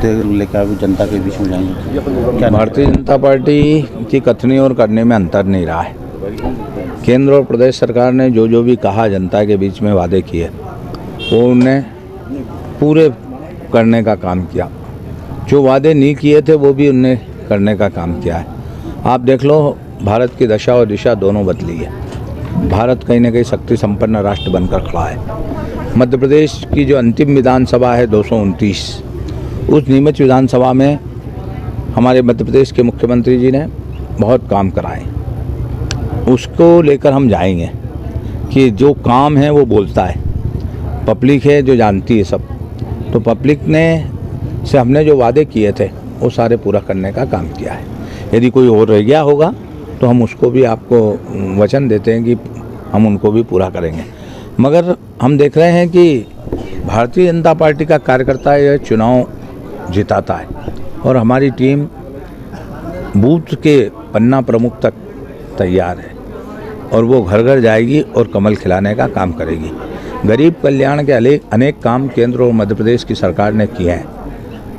मुद्दे लेकर आप जनता के बीच में जाएंगे? क्या भारतीय जनता पार्टी की कथनी और करने में अंतर नहीं रहा है। केंद्र और प्रदेश सरकार ने जो भी कहा जनता के बीच में वादे किए वो उन्हें पूरे करने का काम किया। जो वादे नहीं किए थे वो भी उन्हें करने का काम किया है। आप देख लो, भारत की दशा और दिशा दोनों बदली है। भारत कहीं ना कहीं शक्ति संपन्न राष्ट्र बनकर खड़ा है। मध्य प्रदेश की जो अंतिम विधानसभा है 229, उस नीमच विधानसभा में हमारे मध्य प्रदेश के मुख्यमंत्री जी ने बहुत काम कराए। उसको लेकर हम जाएंगे कि जो काम है वो बोलता है, पब्लिक है जो जानती है सब। तो पब्लिक ने से हमने जो वादे किए थे वो सारे पूरा करने का काम किया है। यदि कोई और रह गया होगा तो हम उसको भी आपको वचन देते हैं कि हम उनको भी पूरा करेंगे। मगर हम देख रहे हैं कि भारतीय जनता पार्टी का कार्यकर्ता यह चुनाव जिताता है और हमारी टीम बूथ के पन्ना प्रमुख तक तैयार है और वो घर घर जाएगी और कमल खिलाने का काम करेगी। गरीब कल्याण के अनेक काम केंद्र और मध्य प्रदेश की सरकार ने किए हैं,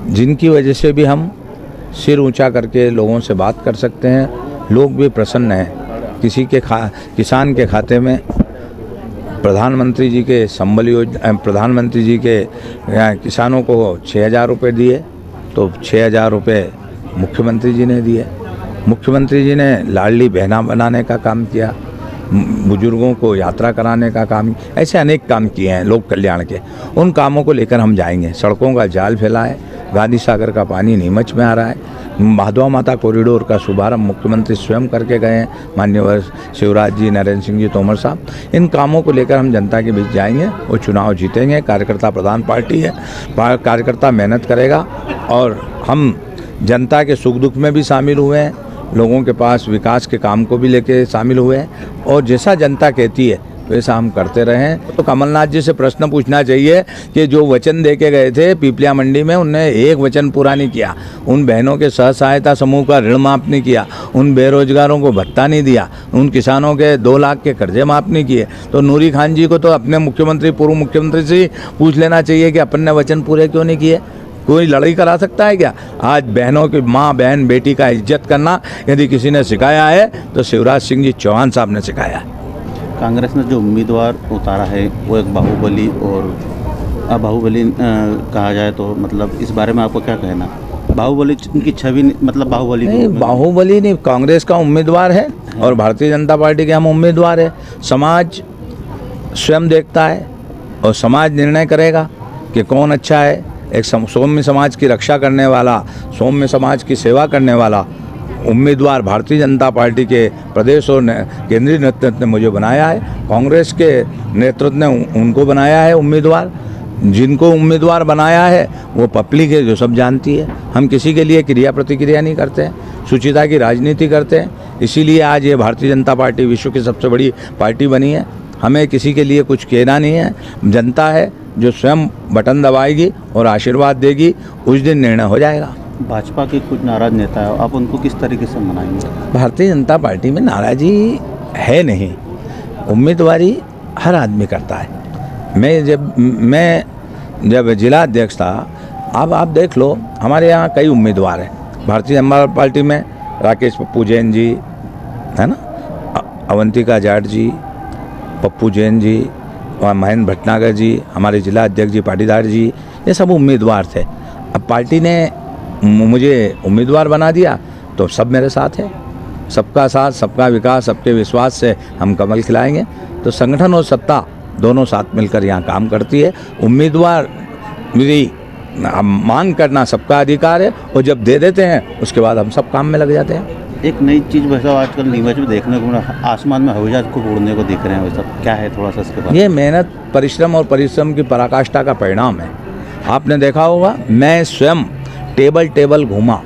जिनकी वजह से भी हम सिर ऊंचा करके लोगों से बात कर सकते हैं। लोग भी प्रसन्न हैं। किसान के खाते में प्रधानमंत्री जी के संबल योजना, प्रधानमंत्री जी के किसानों को 6,000 रुपये दिए तो 6,000 रुपये मुख्यमंत्री जी ने दिए। मुख्यमंत्री जी ने लाडली बहना बनाने का काम किया, बुजुर्गों को यात्रा कराने का काम, ऐसे अनेक काम किए हैं लोक कल्याण के। उन कामों को लेकर हम जाएंगे। सड़कों का जाल फैला है, गांधी सागर का पानी नीमच में आ रहा है, माधवा माता कॉरिडोर का शुभारंभ मुख्यमंत्री स्वयं करके गए हैं, माननीय शिवराज जी, नरेंद्र सिंह जी तोमर साहब। इन कामों को लेकर हम जनता के बीच जाएंगे और चुनाव जीतेंगे। कार्यकर्ता प्रधान पार्टी है, कार्यकर्ता मेहनत करेगा और हम जनता के सुख दुख में भी शामिल हुए हैं, लोगों के पास विकास के काम को भी लेके शामिल हुए हैं और जैसा जनता कहती है वैसा हम करते रहें। तो कमलनाथ जी से प्रश्न पूछना चाहिए कि जो वचन दे के गए थे पीपलिया मंडी में, उनने एक वचन पूरा नहीं किया। उन बहनों के स्व सहायता समूह का ऋण माफ़ नहीं किया, उन बेरोजगारों को भत्ता नहीं दिया, उन किसानों के 2 लाख के कर्जे माफ़ नहीं किए। तो नूरी खान जी को तो अपने मुख्यमंत्री, पूर्व मुख्यमंत्री से पूछ लेना चाहिए कि अपन ने वचन पूरे क्यों नहीं किए। कोई लड़ाई करा सकता है क्या? आज बहनों की माँ, बहन, बेटी का इज्जत करना यदि किसी ने सिखाया है तो शिवराज सिंह जी चौहान साहब ने सिखाया है। कांग्रेस ने जो उम्मीदवार उतारा है वो एक बाहुबली और बाहुबली कहा जाए तो मतलब इस बारे में आपको क्या कहना? बाहुबली की छवि मतलब बाहुबली नहीं, बाहुबली नहीं, कांग्रेस का उम्मीदवार है और भारतीय जनता पार्टी के हम उम्मीदवार है। समाज स्वयं देखता है और समाज निर्णय करेगा कि कौन अच्छा है। एक सौम्य समाज की रक्षा करने वाला, सौम्य समाज की सेवा करने वाला उम्मीदवार भारतीय जनता पार्टी के प्रदेश और केंद्रीय नेतृत्व ने मुझे बनाया है। कांग्रेस के नेतृत्व ने उनको बनाया है उम्मीदवार। जिनको उम्मीदवार बनाया है वो पब्लिक है जो सब जानती है। हम किसी के लिए क्रिया प्रतिक्रिया नहीं करते हैं, शुचिता की राजनीति करते हैं। इसीलिए आज ये भारतीय जनता पार्टी विश्व की सबसे बड़ी पार्टी बनी है। हमें किसी के लिए कुछ कहना नहीं है। जनता है जो स्वयं बटन दबाएगी और आशीर्वाद देगी, उस दिन निर्णय हो जाएगा। भाजपा के कुछ नाराज नेता है, आप उनको किस तरीके से मनाएंगे? भारतीय जनता पार्टी में नाराजी है नहीं, उम्मीदवारी हर आदमी करता है। मैं जब जिला अध्यक्ष था, अब आप देख लो हमारे यहाँ कई उम्मीदवार हैं। भारतीय जनता पार्टी में राकेश पप्पू जैन जी है ना, अवंतिका जाट जी, पप्पू जैन जी और महेंद्र भटनागर जी, हमारे जिला अध्यक्ष जी पाटीदार जी, ये सब उम्मीदवार थे। अब पार्टी ने मुझे उम्मीदवार बना दिया तो सब मेरे साथ है। सबका साथ, सबका विकास, सबके विश्वास से हम कमल खिलाएंगे। तो संगठन और सत्ता दोनों साथ मिलकर यहाँ काम करती है। उम्मीदवार मेरी मांग करना सबका अधिकार है और जब दे देते हैं उसके बाद हम सब काम में लग जाते हैं। एक नई चीज़ वैसा आजकल नीमच में देखने को मिला, आसमान में हवाई जहाज को उड़ने को देख रहे हैं, वैसा क्या है थोड़ा सा इसके बारे में? ये मेहनत, परिश्रम और परिश्रम की पराकाष्ठा का परिणाम है। आपने देखा होगा, मैं स्वयं टेबल घूमा।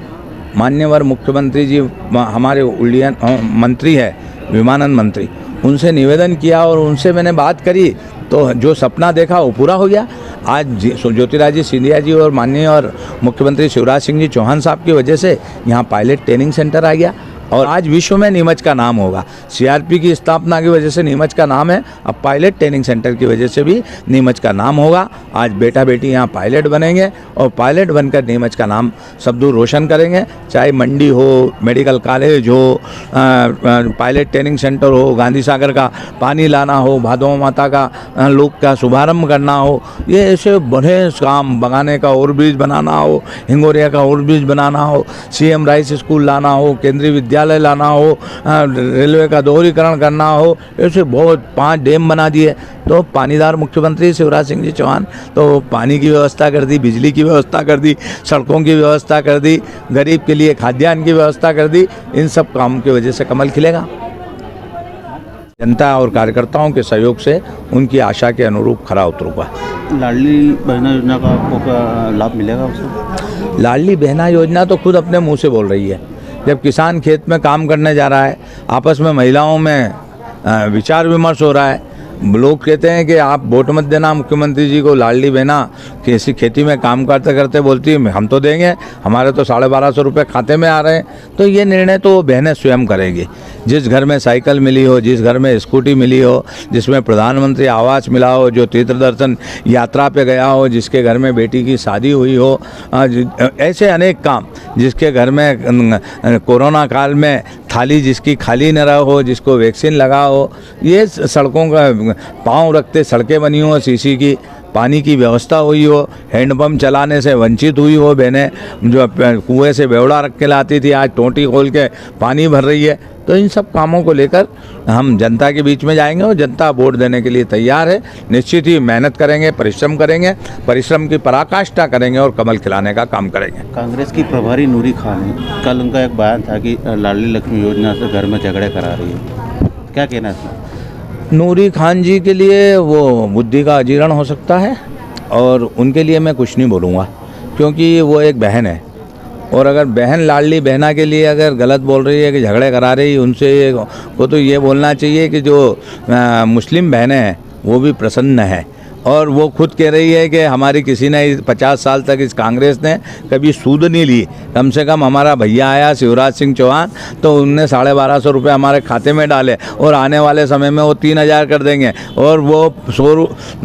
मान्यवर मुख्यमंत्री जी हमारे उड्डयन मंत्री है, विमानन मंत्री, उनसे निवेदन किया और उनसे मैंने बात करी तो जो सपना देखा वो पूरा हो गया। आज ज्योतिरादित्य सिंधिया जी और माननीय और मुख्यमंत्री शिवराज सिंह जी चौहान साहब की वजह से यहाँ पायलट ट्रेनिंग सेंटर आ गया। और आज विश्व में नीमच का नाम होगा। सीआरपी की स्थापना की वजह से नीमच का नाम है, अब पायलट ट्रेनिंग सेंटर की वजह से भी नीमच का नाम होगा। आज बेटा बेटी यहाँ पायलट बनेंगे और पायलट बनकर नीमच का नाम सब दूर रोशन करेंगे। चाहे मंडी हो, मेडिकल कॉलेज हो, पायलट ट्रेनिंग सेंटर हो, गांधी सागर का पानी लाना हो, भादो माता का लोक का शुभारंभ करना हो, ये ऐसे बड़े काम, बगाने का ओवरब्रिज बनाना हो, हिंगोरिया का ओवरब्रिज बनाना हो, सीएम राइस स्कूल लाना हो, केंद्रीय विद्यालय लाना हो, रेलवे का दोहरीकरण करना हो, ऐसे बहुत 5 डैम बना दिए। तो पानीदार मुख्यमंत्री शिवराज सिंह जी चौहान तो पानी की व्यवस्था कर दी, बिजली की व्यवस्था कर दी, सड़कों की व्यवस्था कर दी, गरीब के लिए खाद्यान्न की व्यवस्था कर दी। इन सब कामों की वजह से कमल खिलेगा। जनता और कार्यकर्ताओं के सहयोग से उनकी आशा के अनुरूप खरा उतरूंगा। लाडली बहना योजना का आपको लाभ मिलेगा उससे? लाडली बहना योजना तो खुद अपने मुंह से बोल रही है। जब किसान खेत में काम करने जा रहा है, आपस में महिलाओं में विचार विमर्श हो रहा है, लोग कहते हैं कि आप वोट मत देना मुख्यमंत्री जी को, लाडली बहना किसी खेती में काम करते करते बोलती है हम तो देंगे, हमारे तो 1250 रुपये खाते में आ रहे हैं। तो ये निर्णय तो वो बहनें स्वयं करेंगी। जिस घर में साइकिल मिली हो, जिस घर में स्कूटी मिली हो, जिसमें प्रधानमंत्री आवास मिला हो, जो तीर्थ दर्शन यात्रा पे गया हो, जिसके घर में बेटी की शादी हुई हो, ऐसे अनेक काम, जिसके घर में कोरोना काल में थाली जिसकी खाली न रहा हो, जिसको वैक्सीन लगा हो, ये सड़कों का पाँव रखते सड़कें बनी हो, सीसी की पानी की व्यवस्था हुई हो, हैंडपम्प चलाने से वंचित हुई हो बहनें, जो कुएं से बेवड़ा रख के लाती थी आज टोंटी खोल के पानी भर रही है। तो इन सब कामों को लेकर हम जनता के बीच में जाएंगे और जनता वोट देने के लिए तैयार है। निश्चित ही मेहनत करेंगे, परिश्रम करेंगे, परिश्रम की पराकाष्ठा करेंगे और कमल खिलाने का काम करेंगे। कांग्रेस की प्रभारी नूरी खान है, कल उनका एक बयान था कि लाडली लक्ष्मी योजना से घर में झगड़े करा रही है, क्या कहना है इसमें? नूरी खान जी के लिए वो बुद्धि का अजीर्ण हो सकता है और उनके लिए मैं कुछ नहीं बोलूँगा, क्योंकि वो एक बहन है। और अगर बहन लाडली बहना के लिए अगर गलत बोल रही है कि झगड़े करा रही है उनसे, वो तो ये बोलना चाहिए कि जो मुस्लिम बहनें हैं वो भी प्रसन्न है। और वो खुद कह रही है कि हमारी किसी ने 50 साल तक इस कांग्रेस ने कभी सूद नहीं ली। कम से कम हमारा भैया आया शिवराज सिंह चौहान, तो उनने 1250 रुपये हमारे खाते में डाले और आने वाले समय में वो 3000 कर देंगे। और वो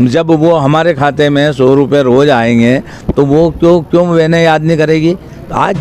जब वो हमारे खाते में 100 रुपये रोज़ आएंगे तो वो क्यों बहनें याद नहीं करेगी। आज